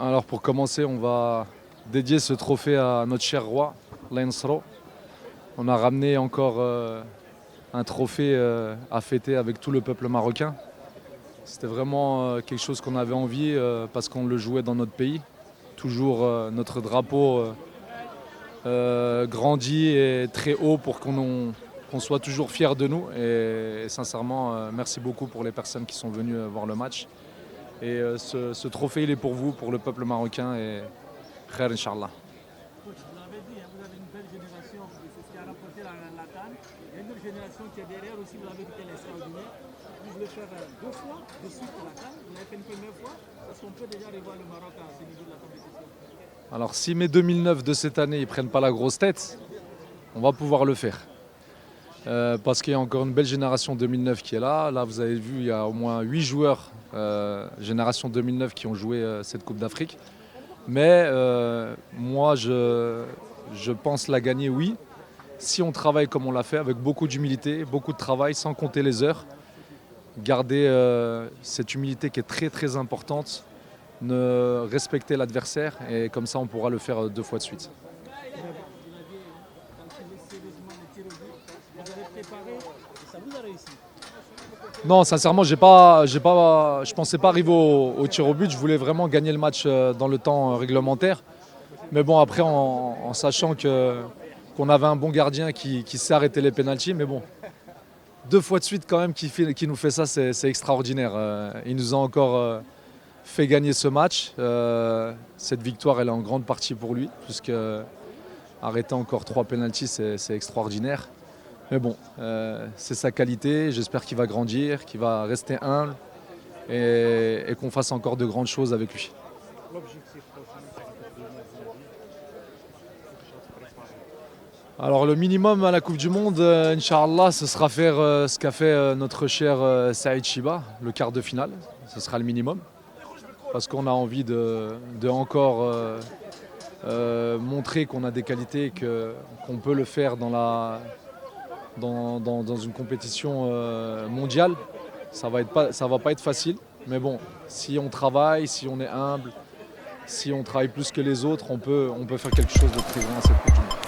Alors pour commencer, on va dédier ce trophée à notre cher roi, Lansro. On a ramené encore un trophée à fêter avec tout le peuple marocain. C'était vraiment quelque chose qu'on avait envie parce qu'on le jouait dans notre pays. Toujours notre drapeau grandit et très haut pour qu'on soit toujours fiers de nous. Et sincèrement, merci beaucoup pour les personnes qui sont venues voir le match. Et ce trophée, il est pour vous, pour le peuple marocain. Et khair, Inch'Allah. Coach, vous l'avez dit, vous avez une belle génération, c'est ce qui a rapporté la CAN. Il y a une autre génération qui est derrière aussi, vous l'avez dit qu'elle est extraordinaire. Vous voulez faire deux fois de suite la CAN, vous l'avez fait une première fois. Est-ce qu'on peut déjà revoir le Maroc à ce niveau de la compétition? Alors si mes 2009 de cette année ne prennent pas la grosse tête, on va pouvoir le faire. Parce qu'il y a encore une belle génération 2009 qui est là. Là, vous avez vu, il y a au moins 8 joueurs génération 2009 qui ont joué cette Coupe d'Afrique. Mais moi, je pense la gagner, oui. Si on travaille comme on l'a fait, avec beaucoup d'humilité, beaucoup de travail, sans compter les heures. Garder cette humilité qui est très très importante. Ne respecter l'adversaire et comme ça, on pourra le faire 2 fois de suite. Vous aviez calculé sérieusement les tirs au but, vous avez préparé et ça vous a réussi. Non, sincèrement, je pensais pas arriver au tir au but. Je voulais vraiment gagner le match dans le temps réglementaire. Mais bon, après, en sachant qu'on avait un bon gardien qui sait arrêter les pénaltys. Mais bon, 2 fois de suite quand même qui nous fait ça, c'est extraordinaire. Il nous a encore fait gagner ce match. Cette victoire, elle est en grande partie pour lui, puisque arrêter encore 3 pénaltys, c'est extraordinaire. Mais bon, c'est sa qualité. J'espère qu'il va grandir, qu'il va rester humble et qu'on fasse encore de grandes choses avec lui. Alors le minimum à la Coupe du Monde, Inch'Allah, ce sera faire ce qu'a fait notre cher Saïd Chiba, le quart de finale. Ce sera le minimum. Parce qu'on a envie de encore montrer qu'on a des qualités et qu'on peut le faire dans une compétition mondiale. Ça va pas être facile, mais bon, si on travaille, si on est humble, si on travaille plus que les autres, on peut faire quelque chose de très grand à cette Coupe du Monde.